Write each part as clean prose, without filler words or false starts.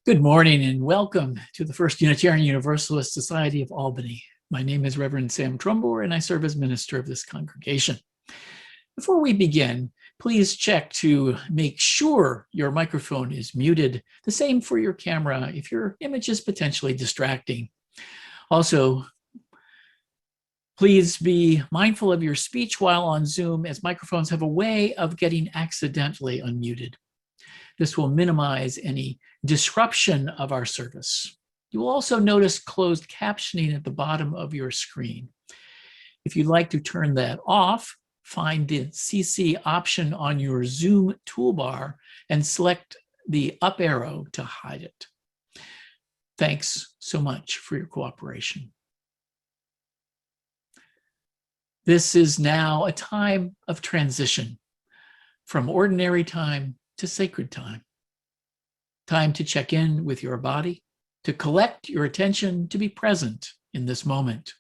Good morning and welcome to the First Unitarian Universalist Society of Albany. My name is Reverend Sam Trumbore and I serve as minister of this congregation. Before we begin, please check to make sure your microphone is muted. The same for your camera if your image is potentially distracting. Also, please be mindful of your speech while on Zoom, as microphones have a way of getting accidentally unmuted. This will minimize any disruption of our service. You will also notice closed captioning at the bottom of your screen. If you'd like to turn that off, find the CC option on your Zoom toolbar and select the up arrow to hide it. Thanks so much for your cooperation. This is now a time of transition from ordinary time to sacred time. Time to check in with your body, to collect your attention, to be present in this moment.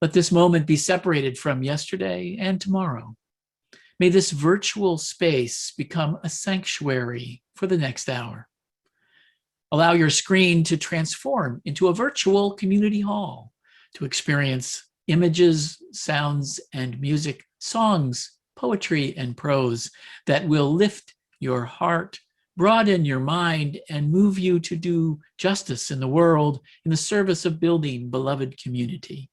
Let this moment be separated from yesterday and tomorrow. May this virtual space become a sanctuary for the next hour. Allow your screen to transform into a virtual community hall to experience images, sounds, and music, songs, poetry, and prose that will lift your heart, broaden your mind, and move you to do justice in the world in the service of building beloved community.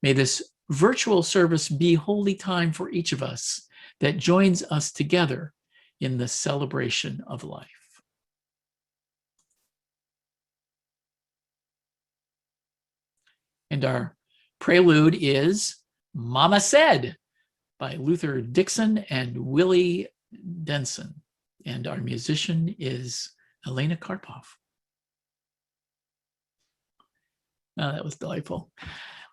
May this virtual service be holy time for each of us that joins us together in the celebration of life. And our prelude is Mama Said by Luther Dixon and Willie Denson. And our musician is Elena Karpov. Oh, that was delightful.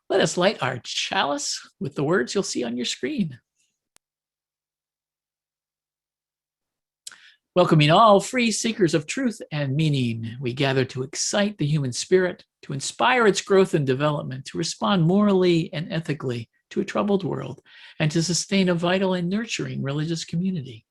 Let us light our chalice with the words you'll see on your screen. Welcoming all free seekers of truth and meaning, we gather to excite the human spirit, to inspire its growth and development, to respond morally and ethically to a troubled world, and to sustain a vital and nurturing religious community.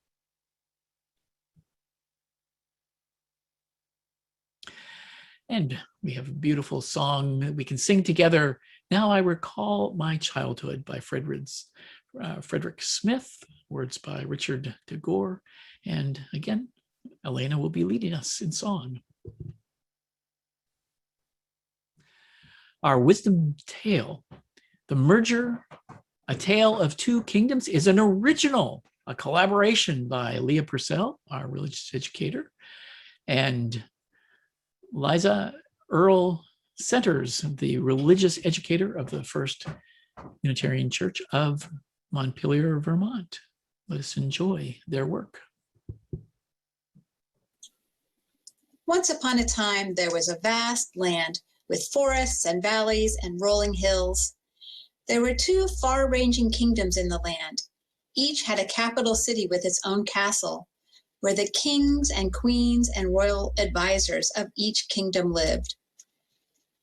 And we have a beautiful song that we can sing together. Now I Recall My Childhood by Frederick Smith, words by Richard Tagore. And again, Elena will be leading us in song. Our wisdom tale, The Merger, A Tale of Two Kingdoms, is an original, a collaboration by Leah Purcell, our religious educator, and Liza Earl Centers, the religious educator of the First Unitarian Church of Montpelier, Vermont. Let us enjoy their work. Once upon a time, there was a vast land with forests and valleys and rolling hills. There were two far-ranging kingdoms in the land. Each had a capital city with its own castle, where the kings and queens and royal advisors of each kingdom lived.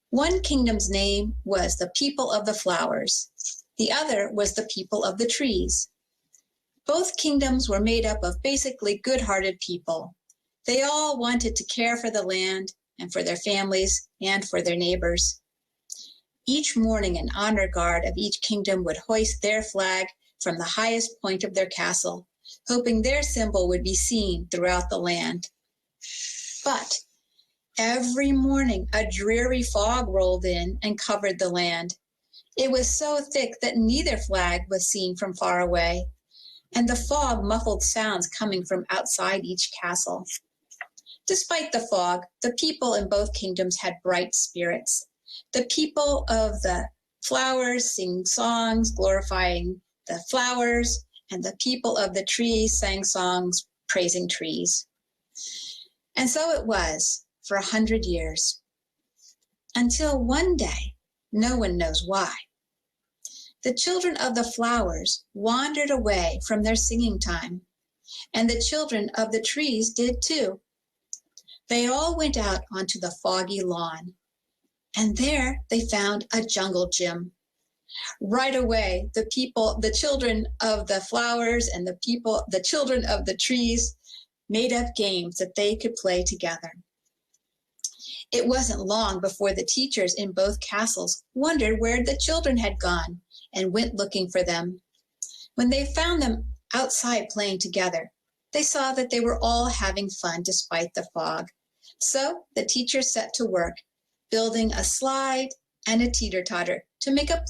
One kingdom's name was the people of the flowers. The other was the people of the trees. Both kingdoms were made up of basically good-hearted people. They all wanted to care for the land and for their families and for their neighbors. Each morning, an honor guard of each kingdom would hoist their flag from the highest point of their castle, hoping their symbol would be seen throughout the land. But every morning, a dreary fog rolled in and covered the land. It was so thick that neither flag was seen from far away, and the fog muffled sounds coming from outside each castle. Despite the fog, the people in both kingdoms had bright spirits. The people of the flowers sing songs glorifying the flowers, and the people of the trees sang songs praising trees. And so it was for 100 years, until one day, no one knows why, the children of the flowers wandered away from their singing time, and the children of the trees did too. They all went out onto the foggy lawn, and there they found a jungle gym. Right away, the children of the flowers and the children of the trees made up games that they could play together. It wasn't long before the teachers in both castles wondered where the children had gone and went looking for them. When they found them outside playing together, they saw that they were all having fun despite the fog. So the teachers set to work, building a slide and a teeter-totter to make a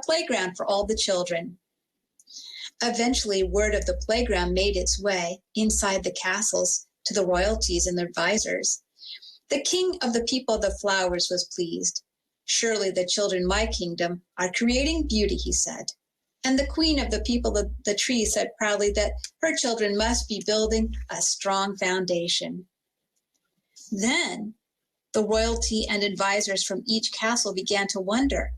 playground for all the children. Eventually, word of the playground made its way inside the castles to the royalties and their advisors. The king of the people of the flowers was pleased. Surely the children in my kingdom are creating beauty, he said. And the queen of the people of the trees said proudly that her children must be building a strong foundation. Then the royalty and advisors from each castle began to wonder,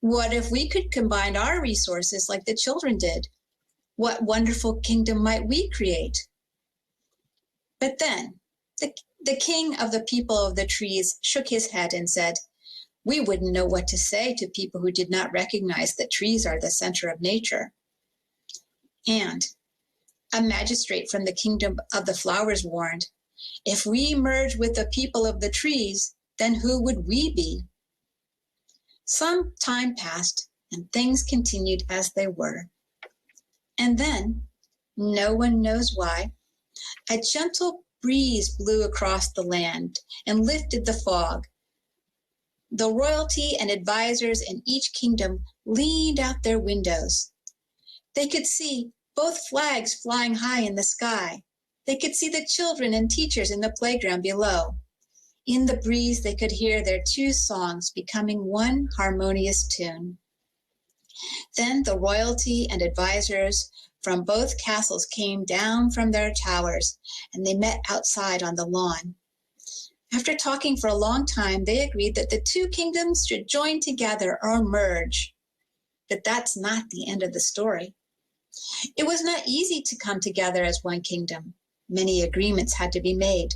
what if we could combine our resources like the children did? What wonderful kingdom might we create? But then the king of the people of the trees shook his head and said, we wouldn't know what to say to people who did not recognize that trees are the center of nature. And a magistrate from the kingdom of the flowers warned, if we merge with the people of the trees, then who would we be? Some time passed and things continued as they were. And then, no one knows why, a gentle breeze blew across the land and lifted the fog. The royalty and advisors in each kingdom leaned out their windows. They could see both flags flying high in the sky. They could see the children and teachers in the playground below. In the breeze, they could hear their two songs becoming one harmonious tune. Then the royalty and advisors from both castles came down from their towers, and they met outside on the lawn. After talking for a long time, they agreed that the two kingdoms should join together or merge. But that's not the end of the story. It was not easy to come together as one kingdom. Many agreements had to be made.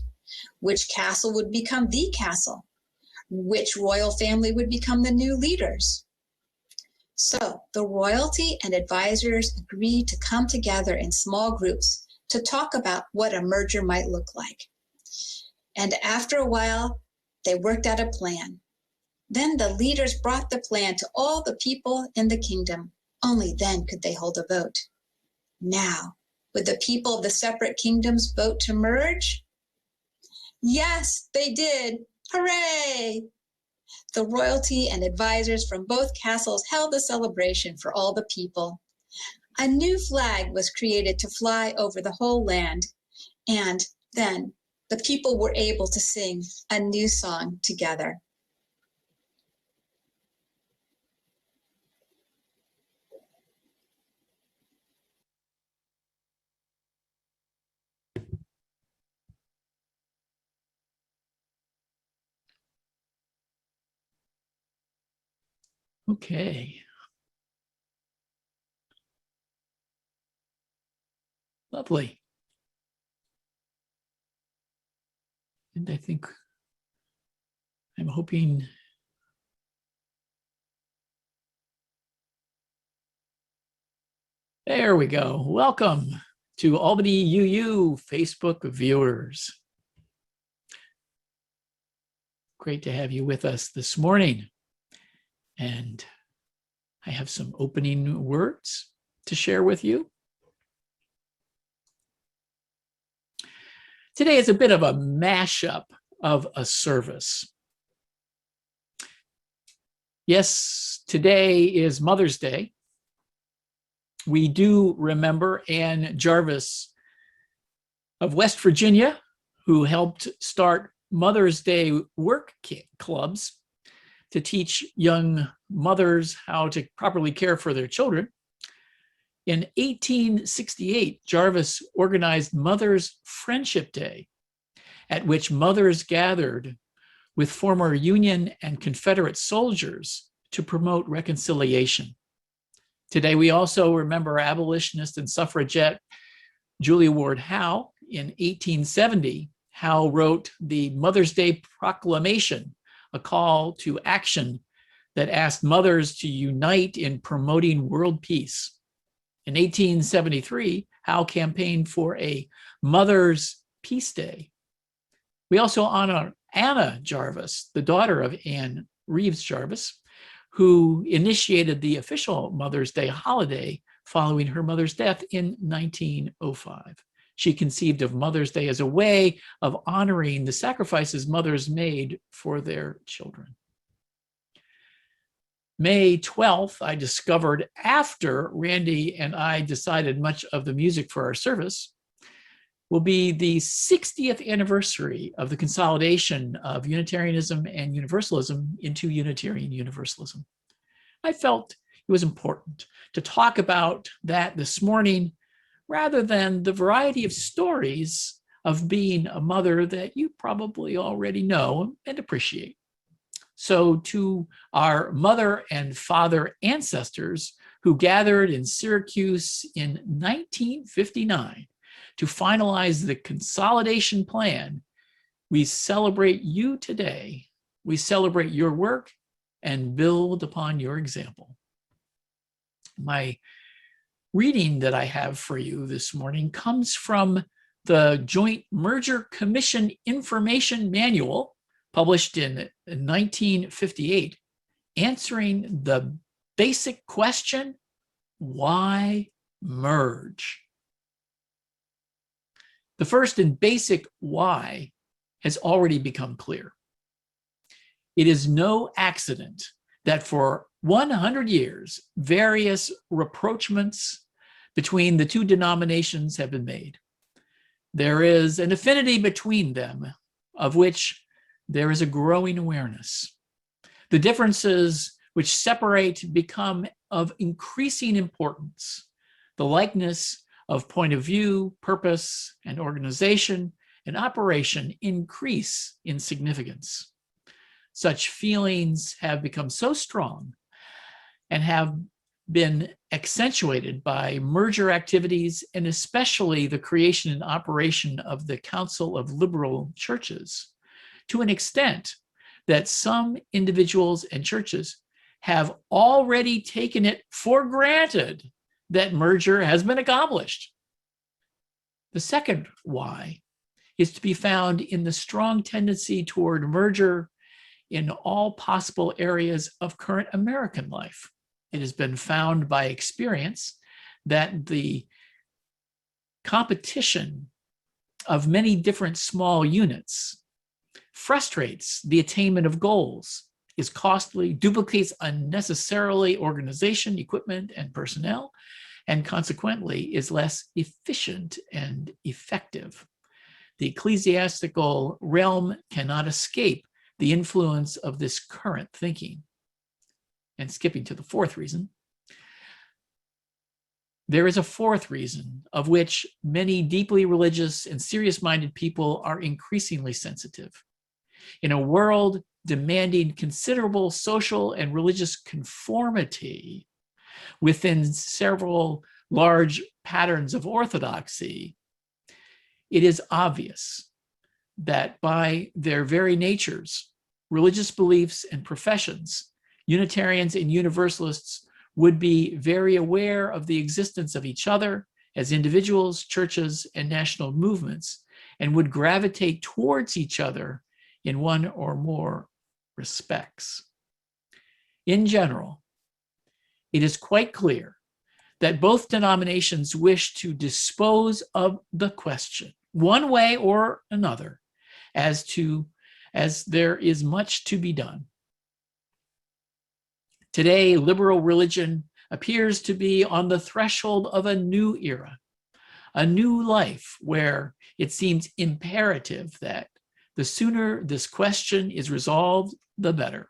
Which castle would become the castle? Which royal family would become the new leaders? So the royalty and advisors agreed to come together in small groups to talk about what a merger might look like. And after a while, they worked out a plan. Then the leaders brought the plan to all the people in the kingdom. Only then could they hold a vote. Now, would the people of the separate kingdoms vote to merge? Yes, they did. Hooray! The royalty and advisors from both castles held a celebration for all the people. A new flag was created to fly over the whole land, and then the people were able to sing a new song together. Okay. Lovely. And I think I'm hoping there we go. Welcome to Albany UU Facebook viewers. Great to have you with us this morning. And I have some opening words to share with you. Today is a bit of a mashup of a service. Yes, today is Mother's Day. We do remember Ann Jarvis of West Virginia, who helped start Mother's Day work clubs to teach young mothers how to properly care for their children. In 1868, Jarvis organized Mother's Friendship Day, at which mothers gathered with former Union and Confederate soldiers to promote reconciliation. Today, we also remember abolitionist and suffragette Julia Ward Howe. In 1870, Howe wrote the Mother's Day Proclamation, a call to action that asked mothers to unite in promoting world peace. In 1873, Howe campaigned for a Mothers Peace Day. We also honor Anna Jarvis, the daughter of Anne Reeves Jarvis, who initiated the official Mother's Day holiday following her mother's death in 1905. She conceived of Mother's Day as a way of honoring the sacrifices mothers made for their children. May 12th, I discovered after Randy and I decided much of the music for our service, will be the 60th anniversary of the consolidation of Unitarianism and Universalism into Unitarian Universalism. I felt it was important to talk about that this morning rather than the variety of stories of being a mother that you probably already know and appreciate. So to our mother and father ancestors who gathered in Syracuse in 1959 to finalize the consolidation plan, we celebrate you today. We celebrate your work and build upon your example. My reading that I have for you this morning comes from the Joint Merger Commission Information Manual, published in 1958, answering the basic question, why merge? The first and basic why has already become clear. It is no accident that for 100 years, various rapprochements between the two denominations have been made. There is an affinity between them, of which there is a growing awareness. The differences which separate become of increasing importance. The likeness of point of view, purpose, and organization and operation increase in significance. Such feelings have become so strong and have been accentuated by merger activities, and especially the creation and operation of the Council of Liberal Churches, to an extent that some individuals and churches have already taken it for granted that merger has been accomplished. The second why is to be found in the strong tendency toward merger in all possible areas of current American life. It has been found by experience that the competition of many different small units frustrates the attainment of goals, is costly, duplicates unnecessarily organization, equipment, and personnel, and consequently is less efficient and effective. The ecclesiastical realm cannot escape the influence of this current thinking. And skipping to the fourth reason, there is a fourth reason of which many deeply religious and serious-minded people are increasingly sensitive. In a world demanding considerable social and religious conformity within several large patterns of orthodoxy, it is obvious that by their very natures, religious beliefs and professions, Unitarians and Universalists would be very aware of the existence of each other as individuals, churches, and national movements, and would gravitate towards each other in one or more respects. In general, it is quite clear that both denominations wish to dispose of the question, one way or another, as there is much to be done. Today, liberal religion appears to be on the threshold of a new era, a new life where it seems imperative that the sooner this question is resolved, the better.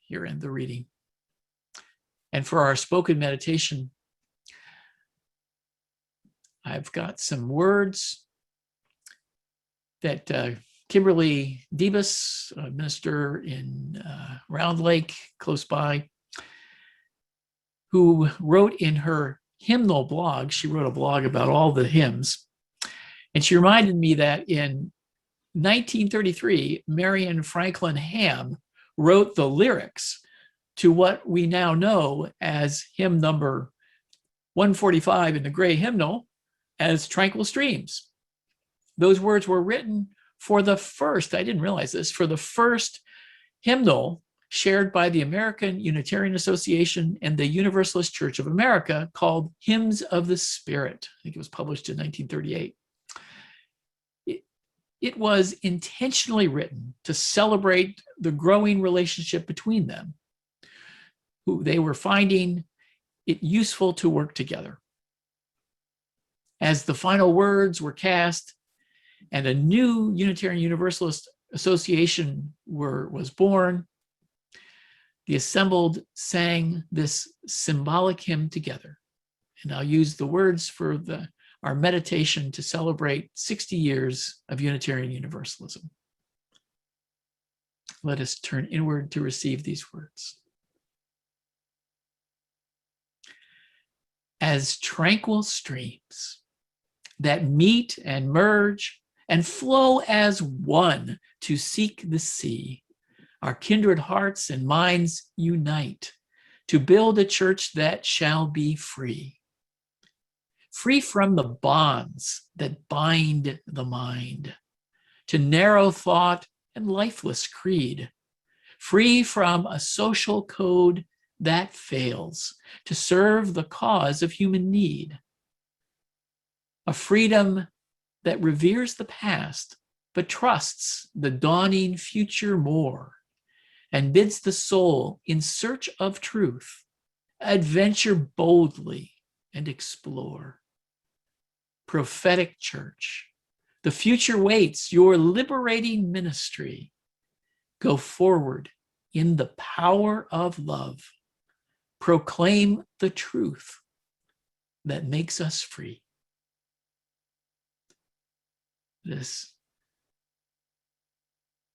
Here end the reading. And for our spoken meditation, I've got some words that Kimberly Debus, a minister in Round Lake, close by, who wrote in her hymnal blog, she wrote a blog about all the hymns, and she reminded me that in 1933, Marion Franklin Ham wrote the lyrics to what we now know as hymn number 145 in the Gray Hymnal, as tranquil streams. Those words were written for the first, I didn't realize this, for the first hymnal shared by the American Unitarian Association and the Universalist Church of America, called Hymns of the Spirit. I think it was published in 1938. It was intentionally written to celebrate the growing relationship between them, who they were finding it useful to work together. As the final words were cast and a new Unitarian Universalist Association was born, the assembled sang this symbolic hymn together. And I'll use the words for our meditation to celebrate 60 years of Unitarian Universalism. Let us turn inward to receive these words. As tranquil streams that meet and merge and flow as one to seek the sea, our kindred hearts and minds unite to build a church that shall be free. Free from the bonds that bind the mind to narrow thought and lifeless creed. Free from a social code that fails to serve the cause of human need. A freedom that reveres the past, but trusts the dawning future more, and bids the soul in search of truth adventure boldly and explore. Prophetic Church, the future waits your liberating ministry. Go forward in the power of love. Proclaim the truth that makes us free. Let's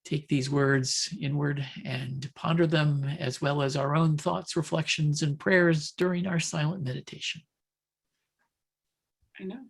take these words inward and ponder them, as well as our own thoughts, reflections, and prayers during our silent meditation. I know.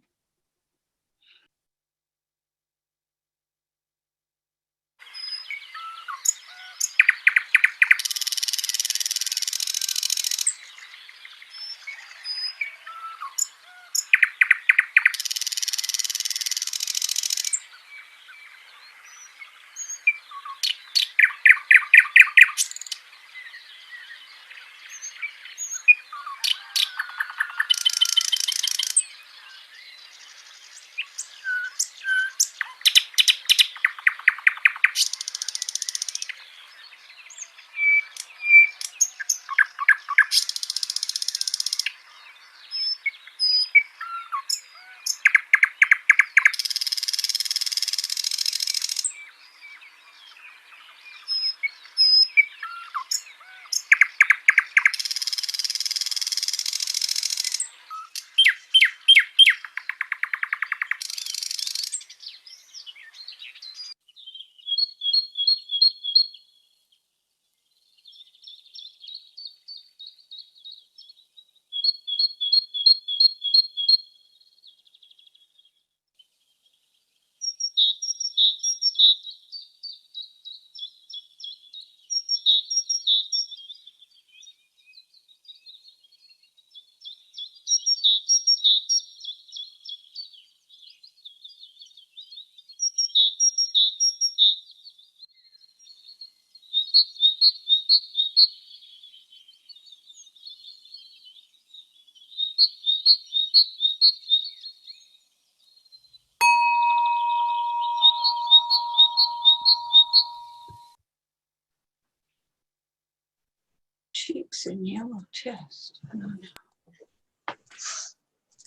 Cheeks and yellow chest.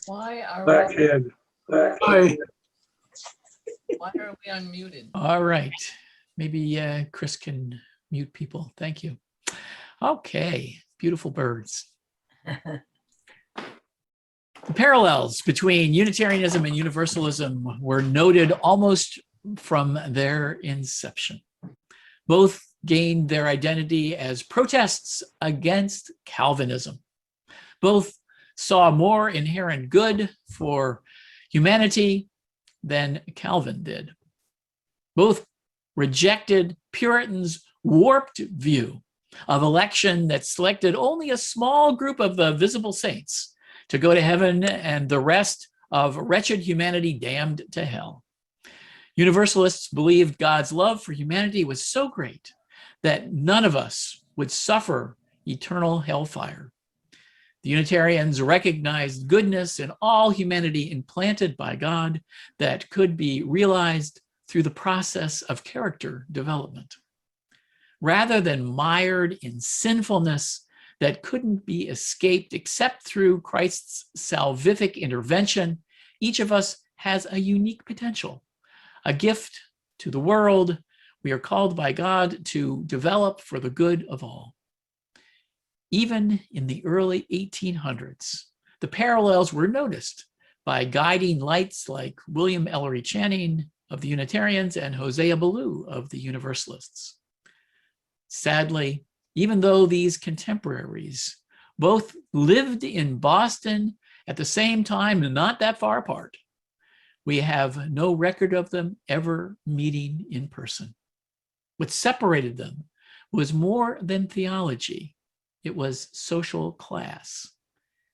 Why are Black we, head. Hi. why are we unmuted? All right. Maybe Chris can mute people. Thank you. Okay. Beautiful birds. The parallels between Unitarianism and Universalism were noted almost from their inception. Both gained their identity as protests against Calvinism. Both saw more inherent good for humanity than Calvin did. Both rejected Puritans' warped view of election that selected only a small group of the visible saints to go to heaven and the rest of wretched humanity damned to hell. Universalists believed God's love for humanity was so great that none of us would suffer eternal hellfire. The Unitarians recognized goodness in all humanity implanted by God that could be realized through the process of character development. Rather than mired in sinfulness that couldn't be escaped except through Christ's salvific intervention, each of us has a unique potential, a gift to the world we are called by God to develop for the good of all. Even in the early 1800s, the parallels were noticed by guiding lights like William Ellery Channing of the Unitarians and Hosea Ballou of the Universalists. Sadly, even though these contemporaries both lived in Boston at the same time and not that far apart, we have no record of them ever meeting in person. What separated them was more than theology. It was social class.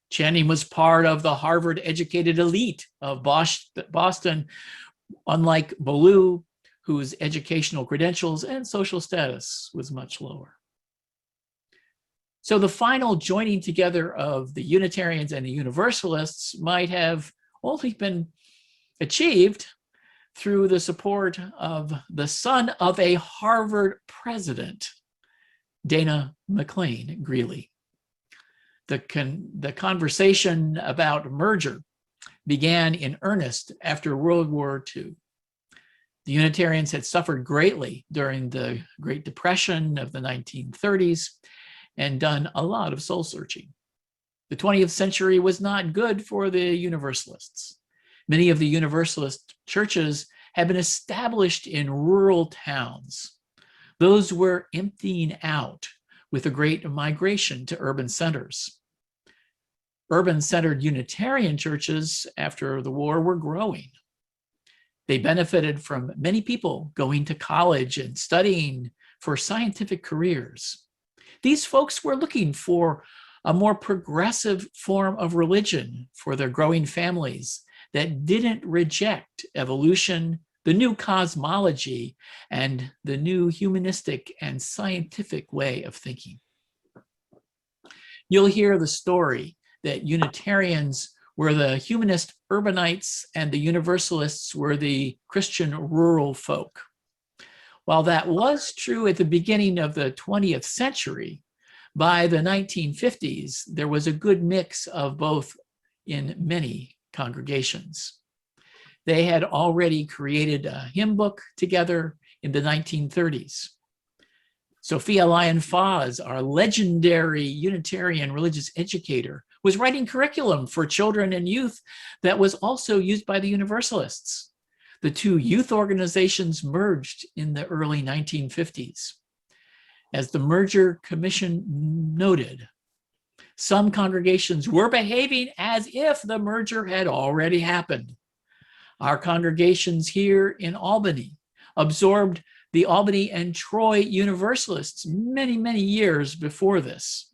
Channing was part of the Harvard-educated elite of Boston, unlike Ballou, whose educational credentials and social status was much lower. So the final joining together of the Unitarians and the Universalists might have only been achieved through the support of the son of a Harvard president, Dana McLean Greeley. The conversation about merger began in earnest after World War II. The Unitarians had suffered greatly during the Great Depression of the 1930s and done a lot of soul searching. The 20th century was not good for the Universalists. Many of the Universalist churches had been established in rural towns. Those were emptying out with a great migration to urban centers. Urban-centered Unitarian churches after the war were growing. They benefited from many people going to college and studying for scientific careers. These folks were looking for a more progressive form of religion for their growing families that didn't reject evolution, the new cosmology, and the new humanistic and scientific way of thinking. You'll hear the story that Unitarians were the humanist urbanites and the Universalists were the Christian rural folk. While that was true at the beginning of the 20th century, by the 1950s, there was a good mix of both in many congregations. They had already created a hymn book together in the 1930s. Sophia Lyon-Fahs, our legendary Unitarian religious educator, was writing curriculum for children and youth that was also used by the Universalists. The two youth organizations merged in the early 1950s. As the merger commission noted, some congregations were behaving as if the merger had already happened. Our congregations here in Albany absorbed the Albany and Troy Universalists many, many years before this.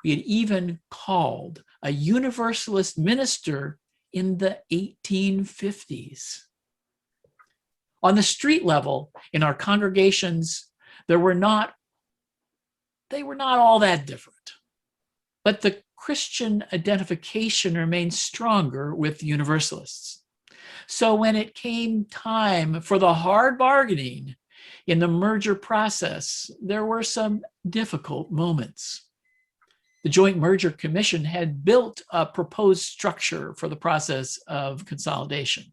We had even called a Universalist minister in the 1850s. On the street level, in our congregations, they were not all that different. But the Christian identification remained stronger with the Universalists. So when it came time for the hard bargaining in the merger process, there were some difficult moments. The Joint Merger Commission had built a proposed structure for the process of consolidation.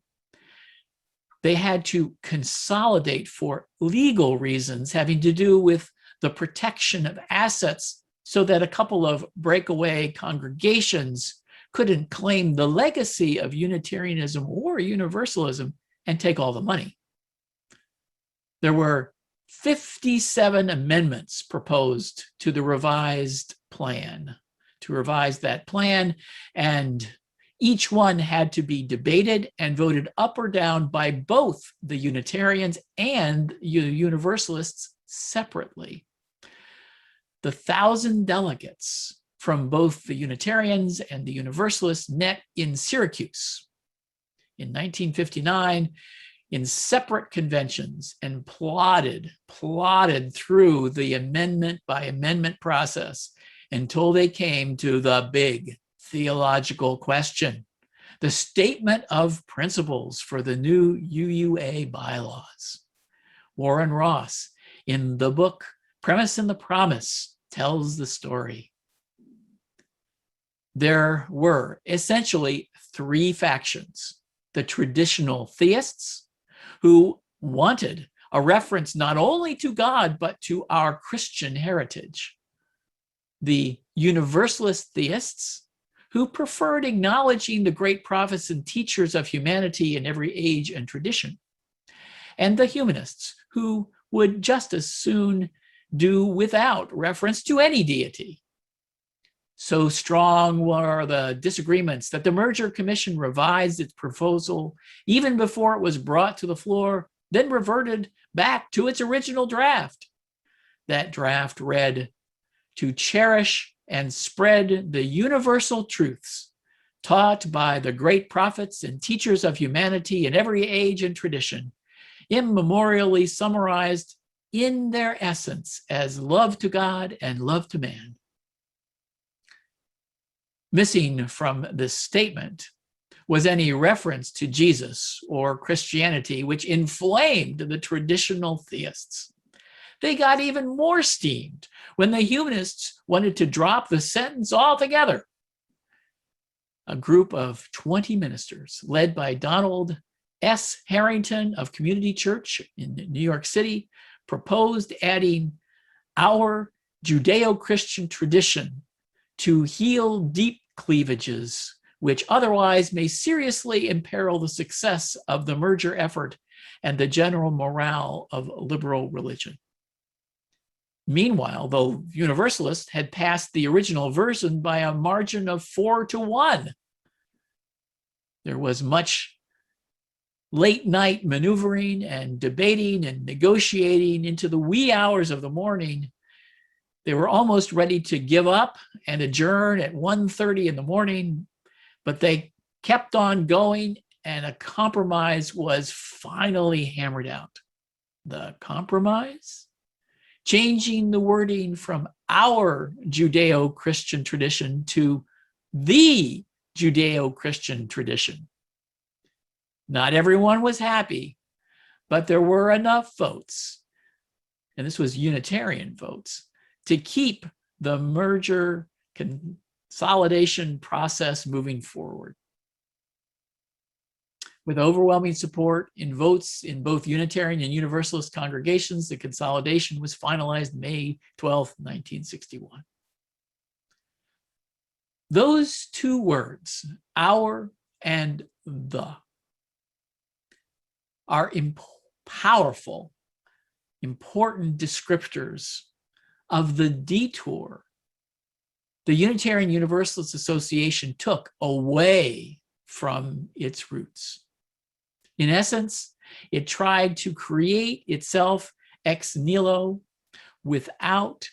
They had to consolidate for legal reasons having to do with the protection of assets so that a couple of breakaway congregations couldn't claim the legacy of Unitarianism or Universalism and take all the money. There were 57 amendments proposed to the revised plan, to revise that plan, and each one had to be debated and voted up or down by both the Unitarians and the Universalists separately. The 1,000 delegates from both the Unitarians and the Universalists met in Syracuse in 1959 in separate conventions and plodded through the amendment by amendment process until they came to the big theological question, the statement of principles for the new UUA bylaws. Warren Ross, in the book Premise and the Promise, tells the story. There were essentially three factions: the traditional theists, who wanted a reference not only to God, but to our Christian heritage; the universalist theists, who preferred acknowledging the great prophets and teachers of humanity in every age and tradition; and the humanists, who would just as soon do without reference to any deity. So strong were the disagreements that the Merger Commission revised its proposal even before it was brought to the floor, then reverted back to its original draft. That draft read, "To cherish and spread the universal truths taught by the great prophets and teachers of humanity in every age and tradition, immemorially summarized in their essence as love to God and love to man." Missing from this statement was any reference to Jesus or Christianity, which inflamed the traditional theists. They got even more steamed when the humanists wanted to drop the sentence altogether. A group of 20 ministers, led by Donald S. Harrington of Community Church in New York City, proposed adding "our Judeo-Christian tradition to heal deep cleavages, which otherwise may seriously imperil the success of the merger effort and the general morale of liberal religion." Meanwhile, the Universalists had passed the original version by a margin of 4-1. There was much late night maneuvering and debating and negotiating into the wee hours of the morning. They were almost ready to give up and adjourn at 1:30 in the morning, but they kept on going, and a compromise was finally hammered out. The compromise? Changing the wording from "our Judeo-Christian tradition" to "the Judeo-Christian tradition." Not everyone was happy, but there were enough votes, and this was Unitarian votes, to keep the merger consolidation process moving forward. With overwhelming support in votes in both Unitarian and Universalist congregations, the consolidation was finalized May 12, 1961. Those two words, "our" and "the," are powerful, important descriptors of the detour the Unitarian Universalist Association took away from its roots. In essence, it tried to create itself ex nihilo without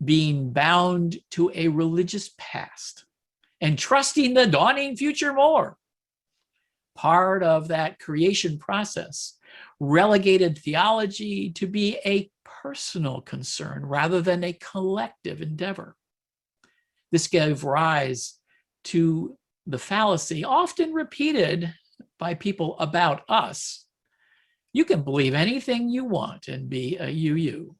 being bound to a religious past and trusting the dawning future more. Part of that creation process relegated theology to be a personal concern rather than a collective endeavor. This gave rise to the fallacy, often repeated by people about us: you can believe anything you want and be a UU.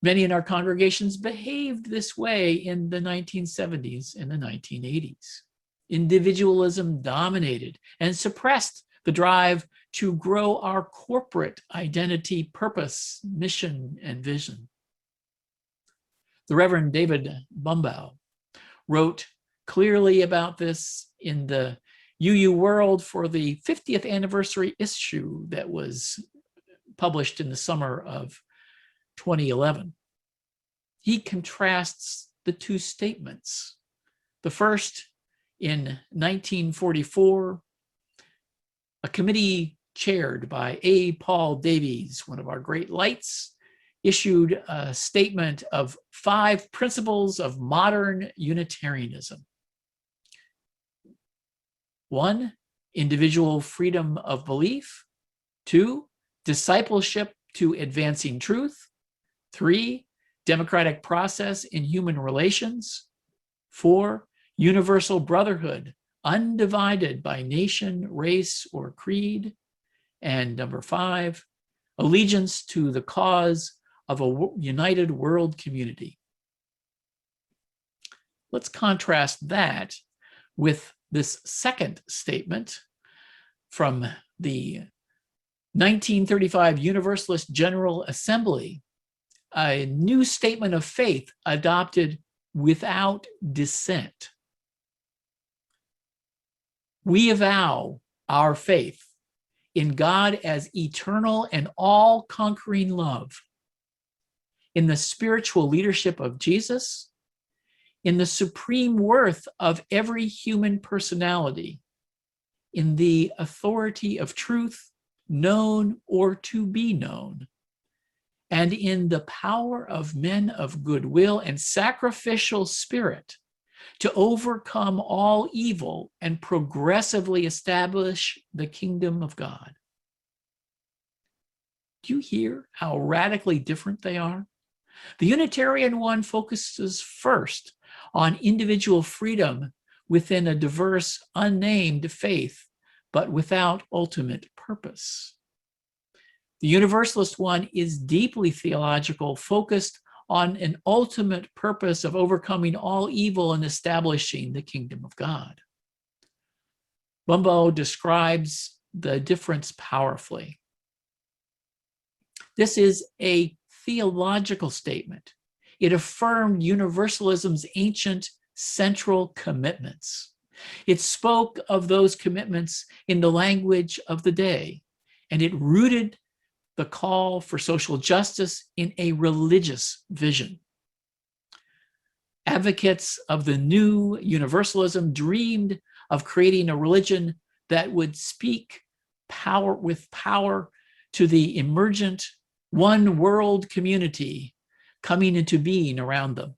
Many in our congregations behaved this way in the 1970s and the 1980s. Individualism dominated and suppressed the drive to grow our corporate identity, purpose, mission, and vision. The Reverend David Bumbaugh wrote clearly about this in the UU World for the 50th anniversary issue that was published in the summer of 2011. He contrasts the two statements. The first, in 1944, a committee chaired by A. Paul Davies, one of our great lights, issued a statement of 5 principles of modern Unitarianism. 1, individual freedom of belief. 2, discipleship to advancing truth. 3, democratic process in human relations. 4, universal brotherhood, undivided by nation, race, or creed. And number 5, allegiance to the cause of a united world community. Let's contrast that with this second statement from the 1935 Universalist General Assembly, a new statement of faith adopted without dissent. We avow our faith in God as eternal and all-conquering love, in the spiritual leadership of Jesus, in the supreme worth of every human personality, in the authority of truth, known or to be known, and in the power of men of goodwill and sacrificial spirit to overcome all evil and progressively establish the kingdom of God. Do you hear how radically different they are? The Unitarian one focuses first on individual freedom within a diverse, unnamed faith, but without ultimate purpose. The Universalist one is deeply theological, focused on an ultimate purpose of overcoming all evil and establishing the kingdom of God. Bumbo describes the difference powerfully. This is a theological statement. It affirmed universalism's ancient central commitments. It spoke of those commitments in the language of the day, and it rooted the call for social justice in a religious vision. Advocates of the new universalism dreamed of creating a religion that would speak with power to the emergent one world community coming into being around them.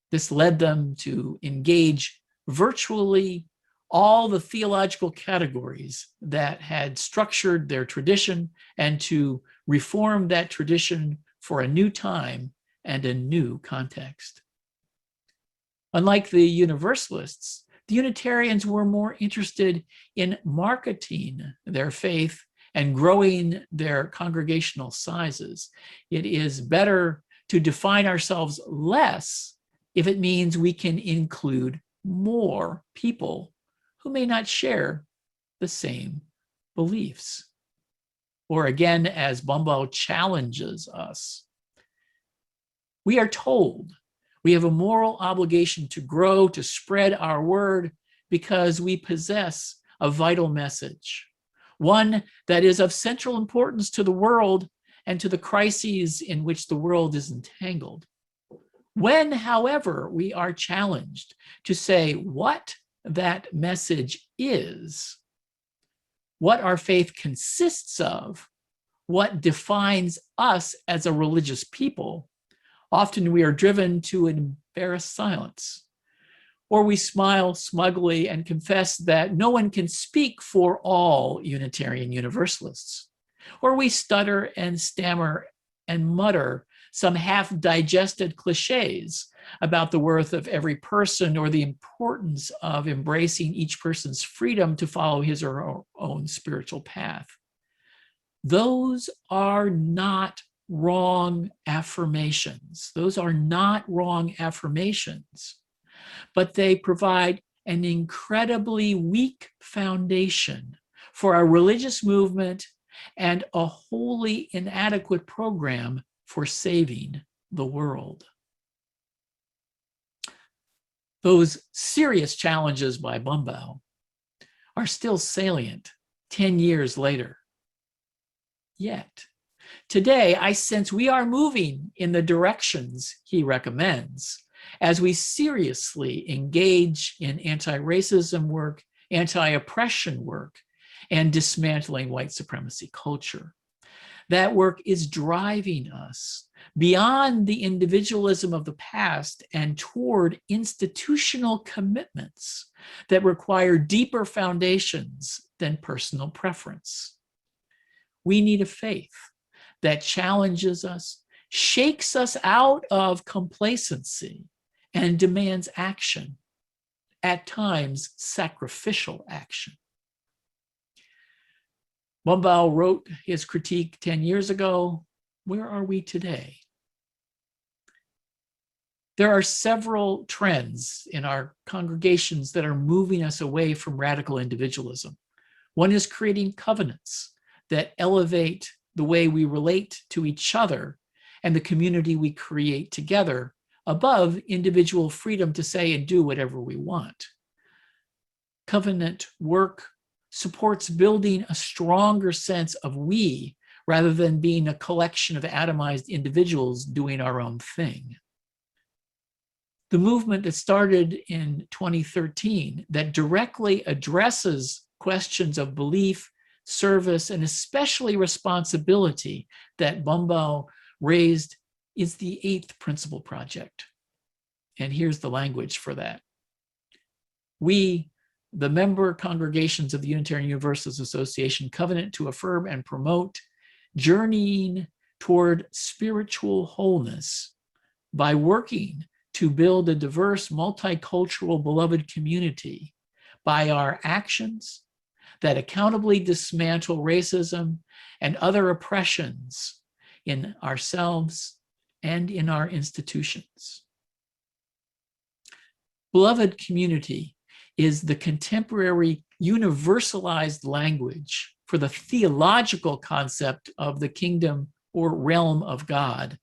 This led them to engage virtually all the theological categories that had structured their tradition and to reform that tradition for a new time and a new context. Unlike the Universalists, the Unitarians were more interested in marketing their faith and growing their congregational sizes. It is better to define ourselves less if it means we can include more people who may not share the same beliefs. Or again, as Bumbo challenges us, we are told we have a moral obligation to grow, to spread our word, because we possess a vital message, one that is of central importance to the world and to the crises in which the world is entangled. When, however, we are challenged to say what that message is, what our faith consists of, what defines us as a religious people, often we are driven to an embarrassed silence, or we smile smugly and confess that no one can speak for all Unitarian Universalists, or we stutter and stammer and mutter some half-digested cliches about the worth of every person or the importance of embracing each person's freedom to follow his or her own spiritual path. Those are not wrong affirmations. Those are not wrong affirmations, but they provide an incredibly weak foundation for a religious movement and a wholly inadequate program for saving the world. Those serious challenges by Bumbo are still salient 10 years later. Yet, today, I sense we are moving in the directions he recommends as we seriously engage in anti-racism work, anti-oppression work, and dismantling white supremacy culture. That work is driving us beyond the individualism of the past and toward institutional commitments that require deeper foundations than personal preference. We need a faith that challenges us, shakes us out of complacency, and demands action, at times sacrificial action. Bumbaugh wrote his critique 10 years ago. Where are we today? There are several trends in our congregations that are moving us away from radical individualism. One is creating covenants that elevate the way we relate to each other and the community we create together above individual freedom to say and do whatever we want. Covenant work supports building a stronger sense of we rather than being a collection of atomized individuals doing our own thing. The movement that started in 2013 that directly addresses questions of belief, service, and especially responsibility that Bumbaugh raised is the 8th Principle Project. And here's the language for that. We, the member congregations of the Unitarian Universalist Association, covenant to affirm and promote journeying toward spiritual wholeness by working to build a diverse, multicultural, beloved community by our actions that accountably dismantle racism and other oppressions in ourselves and in our institutions. Beloved community is the contemporary universalized language for the theological concept of the kingdom or realm of God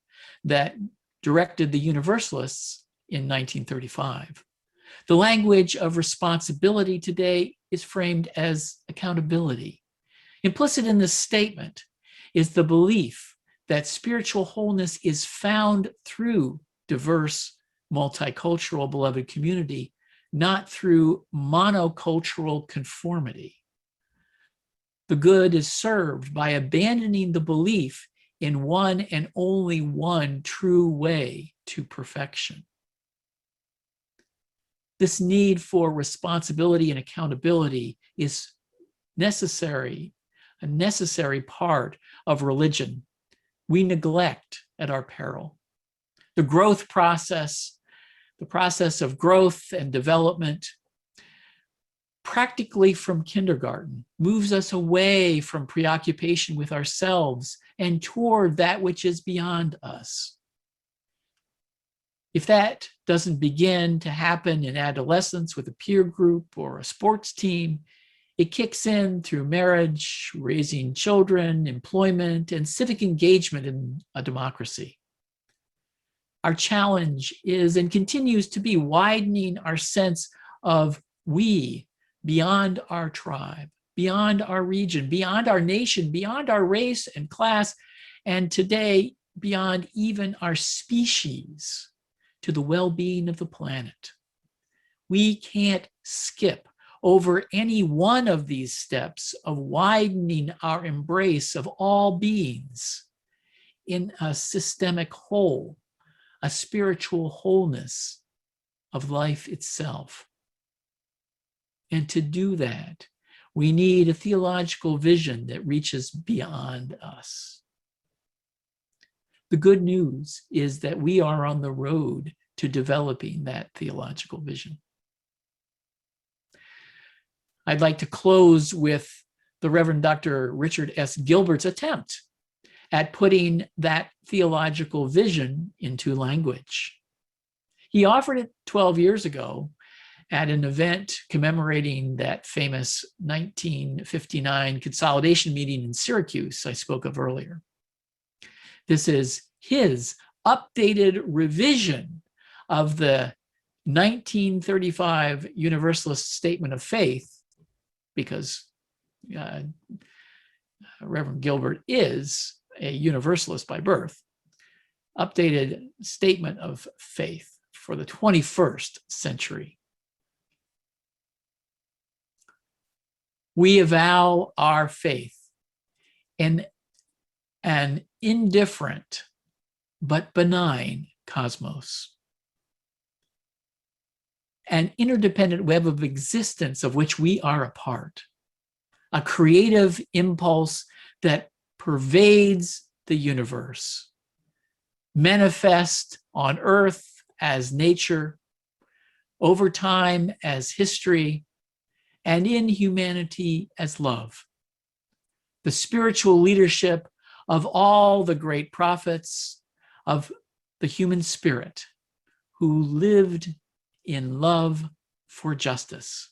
that directed the Universalists in 1935. The language of responsibility today is framed as accountability. Implicit in this statement is the belief that spiritual wholeness is found through diverse, multicultural, beloved community, not through monocultural conformity. The good is served by abandoning the belief in one and only one true way to perfection. This need for responsibility and accountability is necessary, a necessary part of religion we neglect at our peril. The growth process, the process of growth and development, practically from kindergarten, moves us away from preoccupation with ourselves and toward that which is beyond us. If that doesn't begin to happen in adolescence with a peer group or a sports team, it kicks in through marriage, raising children, employment, and civic engagement in a democracy. Our challenge is and continues to be widening our sense of we beyond our tribe, beyond our region, beyond our nation, beyond our race and class, and today beyond even our species to the well-being of the planet. We can't skip over any one of these steps of widening our embrace of all beings in a systemic whole, a spiritual wholeness of life itself. And to do that, we need a theological vision that reaches beyond us. The good news is that we are on the road to developing that theological vision. I'd like to close with the Reverend Dr. Richard S. Gilbert's attempt at putting that theological vision into language. He offered it 12 years ago at an event commemorating that famous 1959 consolidation meeting in Syracuse I spoke of earlier. This is his updated revision of the 1935 Universalist Statement of Faith, because Reverend Gilbert is a Universalist by birth, updated statement of faith for the 21st century. We avow our faith in an indifferent but benign cosmos. An interdependent web of existence of which we are a part, a creative impulse that pervades the universe, manifest on earth as nature, over time as history, and in humanity as love. The spiritual leadership of all the great prophets of the human spirit who lived in love for justice.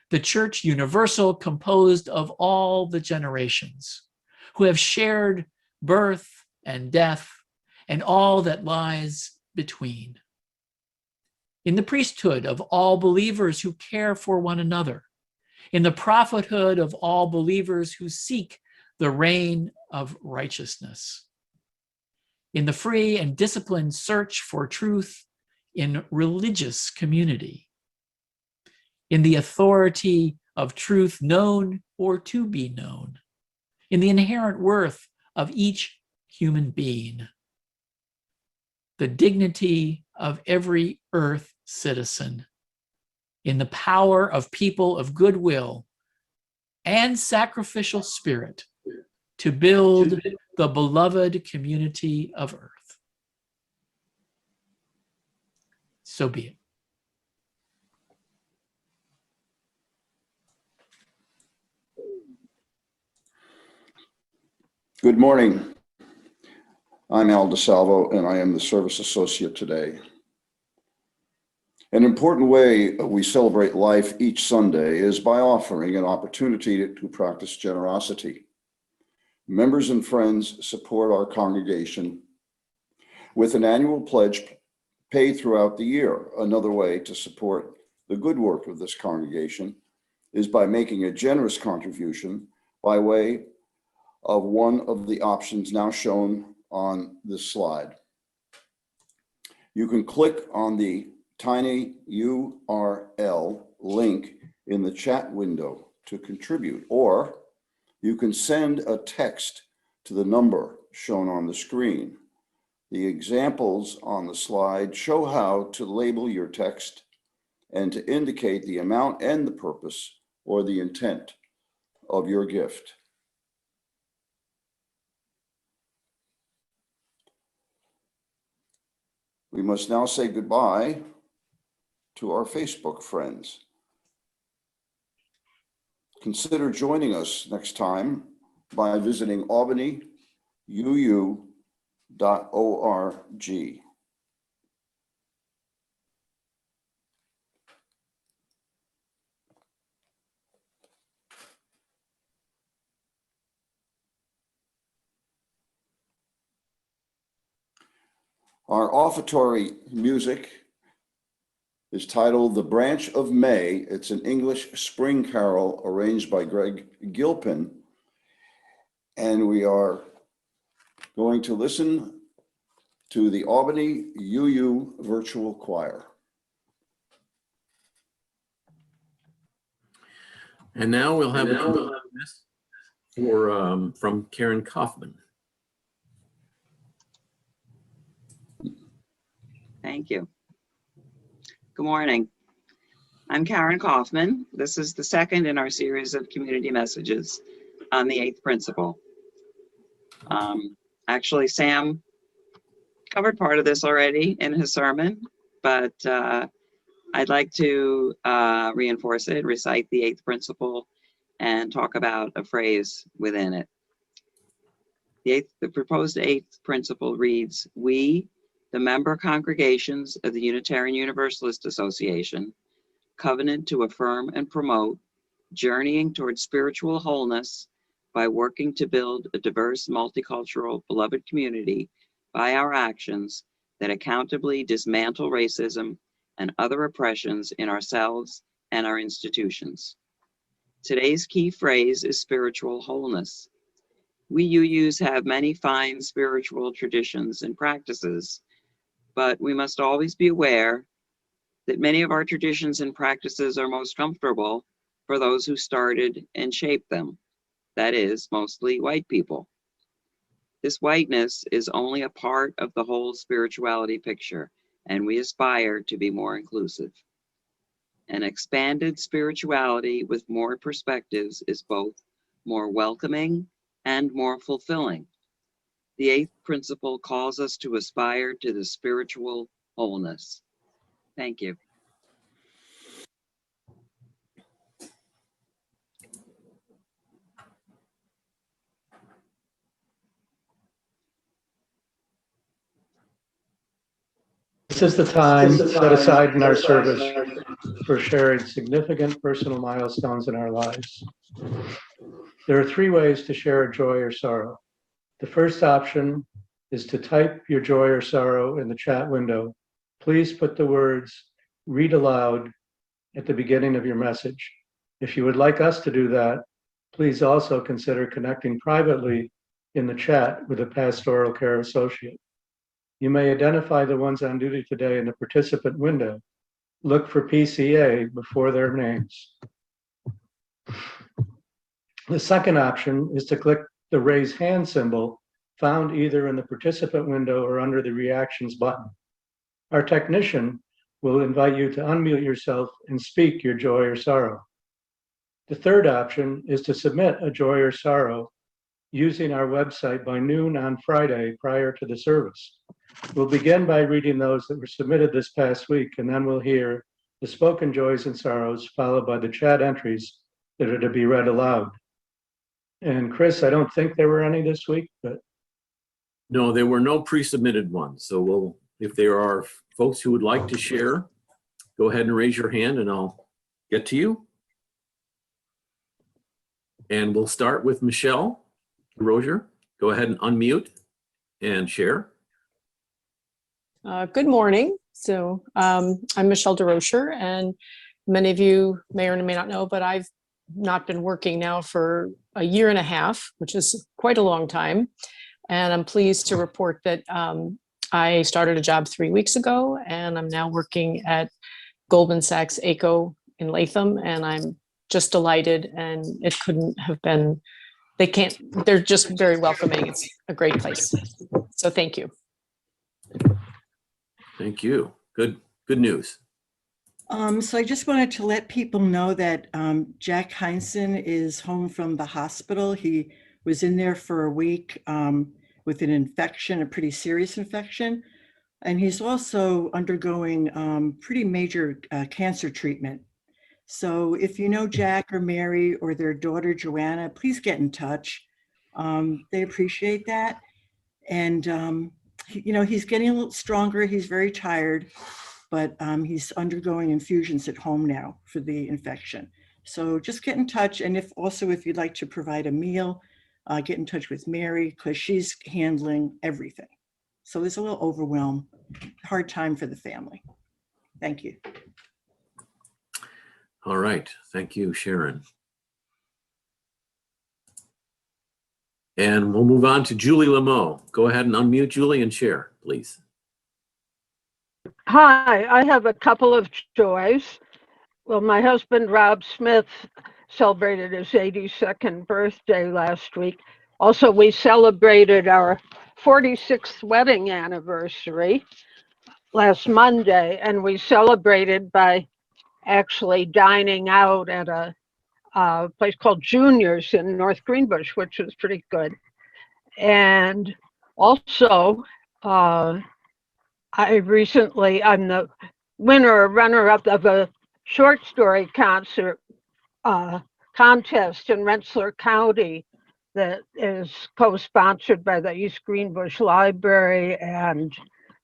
The Church Universal, composed of all the generations who have shared birth and death and all that lies between. In the priesthood of all believers who care for one another, in the prophethood of all believers who seek the reign of righteousness, in the free and disciplined search for truth in religious community, in the authority of truth known or to be known, in the inherent worth of each human being, the dignity of every earth citizen, in the power of people of goodwill and sacrificial spirit to build the beloved community of earth. So be it. Good morning. I'm Al DeSalvo, and I am the Service Associate today. An important way we celebrate life each Sunday is by offering an opportunity to practice generosity. Members and friends support our congregation with an annual pledge paid throughout the year. Another way to support the good work of this congregation is by making a generous contribution by way of one of the options now shown on this slide. You can click on the tiny URL link in the chat window to contribute, or you can send a text to the number shown on the screen. The examples on the slide show how to label your text and to indicate the amount and the purpose or the intent of your gift. We must now say goodbye to our Facebook friends. Consider joining us next time by visiting albanyuu.org. Our offertory music is titled The Branch of May. It's an English spring carol arranged by Greg Gilpin. And we are going to listen to the Albany UU Virtual Choir. And now we'll have a from Karen Kaufman. Thank you. Good morning. I'm Karen Kaufman. This is the second in our series of community messages on the 8th principle. Actually, Sam covered part of this already in his sermon, but I'd like to reinforce it, recite the 8th principle, and talk about a phrase within it. The proposed 8th principle reads, "We, the member congregations of the Unitarian Universalist Association, covenant to affirm and promote journeying towards spiritual wholeness by working to build a diverse, multicultural, beloved community by our actions that accountably dismantle racism and other oppressions in ourselves and our institutions." Today's key phrase is spiritual wholeness. We UUs have many fine spiritual traditions and practices, but we must always be aware that many of our traditions and practices are most comfortable for those who started and shaped them. That is, mostly white people. This whiteness is only a part of the whole spirituality picture, and we aspire to be more inclusive. An expanded spirituality with more perspectives is both more welcoming and more fulfilling. The eighth principle calls us to aspire to the spiritual wholeness. Thank you. This is the time set aside in our service for sharing significant personal milestones in our lives. There are three ways to share a joy or sorrow. The first option is to type your joy or sorrow in the chat window. Please put the words "read aloud" at the beginning of your message. If you would like us to do that, please also consider connecting privately in the chat with a pastoral care associate. You may identify the ones on duty today in the participant window. Look for PCA before their names. The second option is to click the raise hand symbol found either in the participant window or under the reactions button. Our technician will invite you to unmute yourself and speak your joy or sorrow. The third option is to submit a joy or sorrow using our website by noon on Friday prior to the service. We'll begin by reading those that were submitted this past week, and then we'll hear the spoken joys and sorrows, followed by the chat entries that are to be read aloud. And Chris, I don't think there were any this week, but No, there were no pre-submitted ones. So if there are folks who would like to share, go ahead and raise your hand and I'll get to you. And we'll start with Michelle Rozier. Go ahead and unmute and share. Good morning. So I'm Michelle DeRocher, and many of you may or may not know, but I've not been working now for a year and a half, which is quite a long time. And I'm pleased to report that I started a job 3 weeks ago, and I'm now working at Goldman Sachs ACO in Latham, and I'm just delighted, and it couldn't have been, they're just very welcoming. It's a great place. So thank you. Thank you. Good news. So I just wanted to let people know that Jack Heinzen is home from the hospital. He was in there for a week with an infection, a pretty serious infection. And he's also undergoing pretty major cancer treatment. So if you know Jack or Mary or their daughter, Joanna, please get in touch. They appreciate that. And he's getting a little stronger. He's very tired, but he's undergoing infusions at home now for the infection. So just get in touch. And if you'd like to provide a meal, get in touch with Mary because she's handling everything. So there's a little overwhelm, hard time for the family. Thank you. All right. Thank you, Sharon. And we'll move on to Julie Lameau. Go ahead and unmute Julie and share, please. Hi, I have a couple of joys. Well, my husband, Rob Smith, celebrated his 82nd birthday last week. Also, we celebrated our 46th wedding anniversary last Monday, and we celebrated by actually dining out at a place called Junior's in North Greenbush, which was pretty good. And also, I'm the runner-up of a short story contest in Rensselaer County that is co-sponsored by the East Greenbush Library and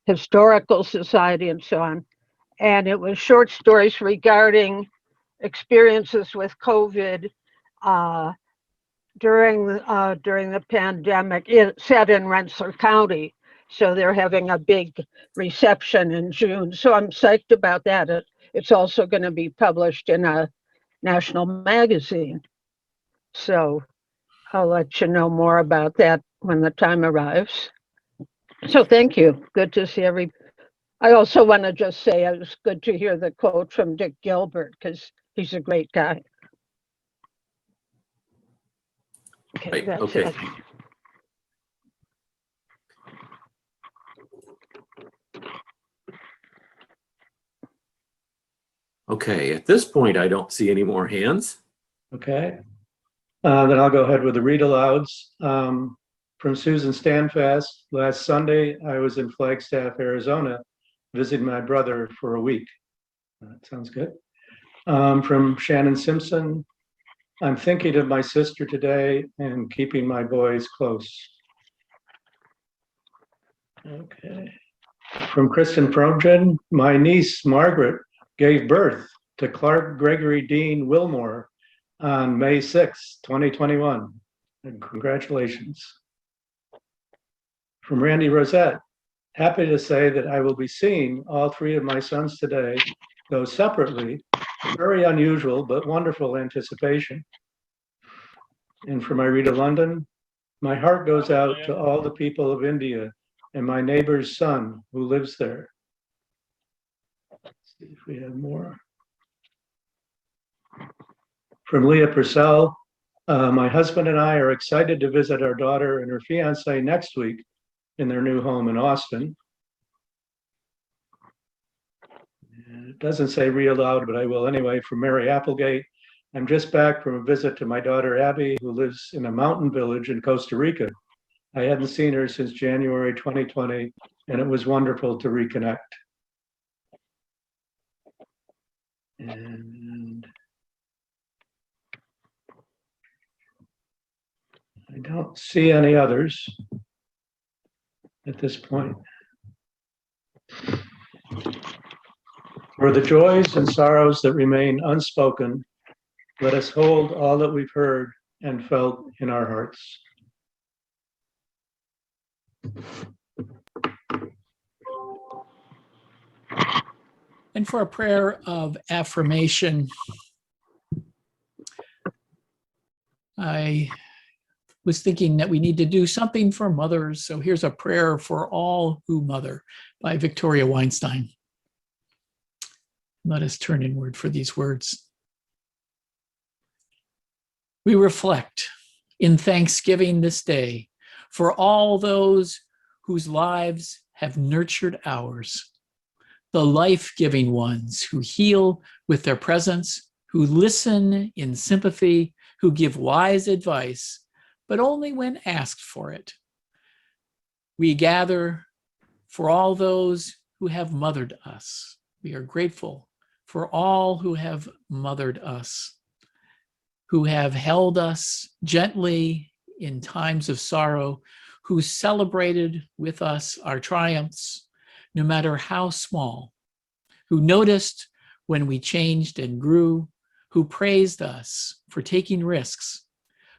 Historical Society and so on. And it was short stories regarding experiences with COVID during the pandemic, set in Rensselaer County. So they're having a big reception in June. So I'm psyched about that. It's also going to be published in a national magazine. So I'll let you know more about that when the time arrives. So thank you. Good to see everybody. I also want to just say it was good to hear the quote from Dick Gilbert because he's a great guy. Okay, Right, that's okay. it. Okay, at this point, I don't see any more hands. Okay. Then I'll go ahead with the read alouds. From Susan Stanfast, last Sunday, I was in Flagstaff, Arizona, visiting my brother for a week. That sounds good. From Shannon Simpson, I'm thinking of my sister today and keeping my boys close. Okay. From Kristen Progden, my niece, Margaret, gave birth to Clark Gregory Dean Wilmore on May 6, 2021. And congratulations. From Randy Rosette, happy to say that I will be seeing all three of my sons today, though separately. Very unusual, but wonderful anticipation. And from Irita London, my heart goes out to all the people of India and my neighbor's son who lives there. Let's see if we have more. From Leah Purcell, my husband and I are excited to visit our daughter and her fiance next week in their new home in Austin. And it doesn't say read aloud, but I will anyway. From Mary Applegate, I'm just back from a visit to my daughter Abby, who lives in a mountain village in Costa Rica. I hadn't seen her since January 2020, and it was wonderful to reconnect. And I don't see any others at this point. For the joys and sorrows that remain unspoken, let us hold all that we've heard and felt in our hearts. And for a prayer of affirmation, I was thinking that we need to do something for mothers. So here's a prayer for all who mother by Victoria Weinstein. Let us turn inward for these words. We reflect in thanksgiving this day for all those whose lives have nurtured ours, the life-giving ones who heal with their presence, who listen in sympathy, who give wise advice, but only when asked for it. We gather for all those who have mothered us. We are grateful for all who have mothered us, who have held us gently in times of sorrow, who celebrated with us our triumphs, no matter how small, who noticed when we changed and grew, who praised us for taking risks,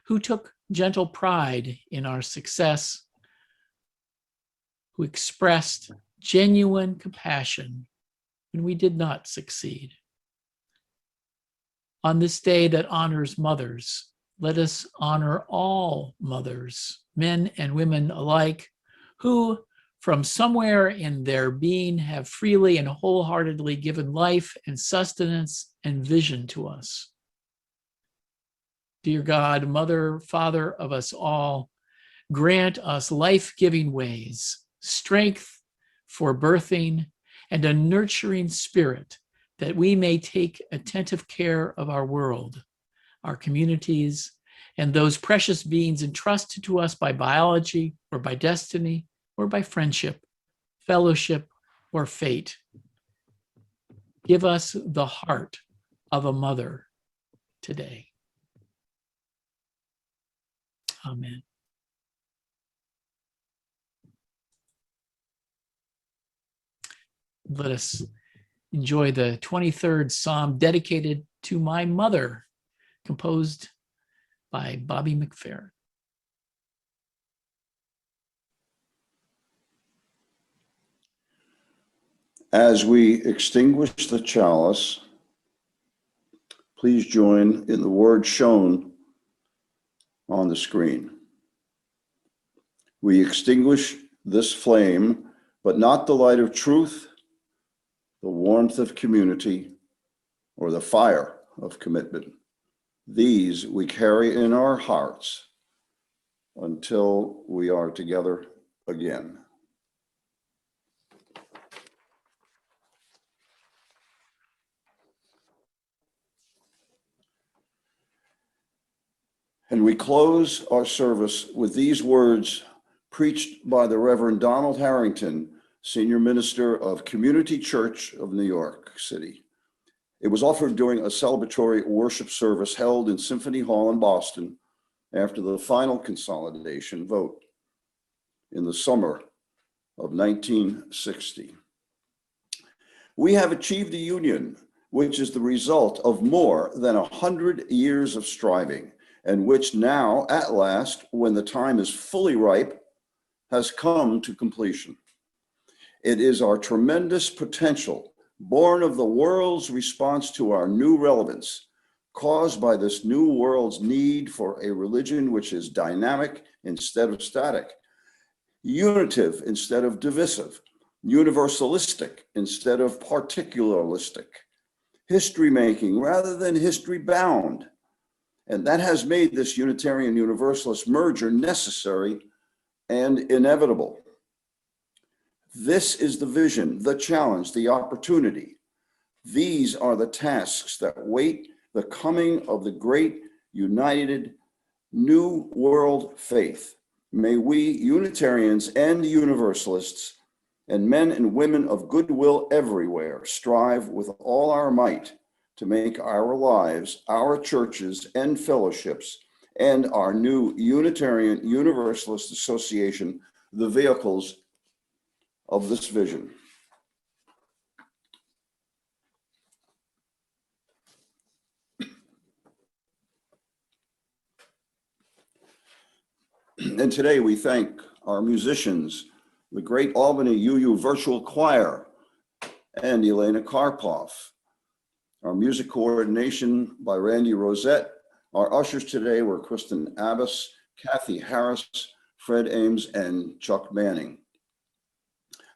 who took gentle pride in our success, who expressed genuine compassion when we did not succeed. On this day that honors mothers, let us honor all mothers, men and women alike, who from somewhere in their being have freely and wholeheartedly given life and sustenance and vision to us. Dear God, Mother, Father of us all, grant us life-giving ways, strength for birthing, and a nurturing spirit that we may take attentive care of our world, our communities, and those precious beings entrusted to us by biology or by destiny or by friendship, fellowship, or fate. Give us the heart of a mother today. Amen. Let us enjoy the 23rd Psalm dedicated to my mother, composed by Bobby McFerrin. As we extinguish the chalice, please join in the word shown on the screen. We extinguish this flame, but not the light of truth, the warmth of community, or the fire of commitment. These we carry in our hearts until we are together again. And we close our service with these words preached by the Reverend Donald Harrington, Senior Minister of Community Church of New York City. It was offered during a celebratory worship service held in Symphony Hall in Boston after the final consolidation vote in the summer of 1960. We have achieved a union which is the result of more than 100 years of striving, and which now, at last, when the time is fully ripe, has come to completion. It is our tremendous potential, born of the world's response to our new relevance, caused by this new world's need for a religion which is dynamic instead of static, unitive instead of divisive, universalistic instead of particularistic, history making rather than history bound. And that has made this Unitarian Universalist merger necessary and inevitable. This is the vision, the challenge, the opportunity. These are the tasks that wait the coming of the great united new world faith. May we Unitarians and Universalists and men and women of goodwill everywhere strive with all our might to make our lives, our churches and fellowships, and our new Unitarian Universalist Association the vehicles of this vision. And today we thank our musicians, the great Albany UU Virtual Choir, and Elena Karpov. Our music coordination by Randy Rosette. Our ushers today were Kristen Abbas, Kathy Harris, Fred Ames, and Chuck Manning.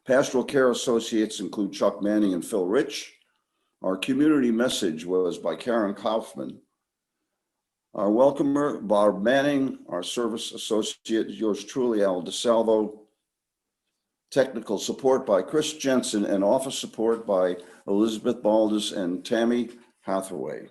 Pastoral care associates include Chuck Manning and Phil Rich. Our community message was by Karen Kaufman. Our welcomer, Barb Manning. Our service associate, yours truly, Al DeSalvo. Technical support by Chris Jensen and office support by Elizabeth Baldus and Tammy Hathaway.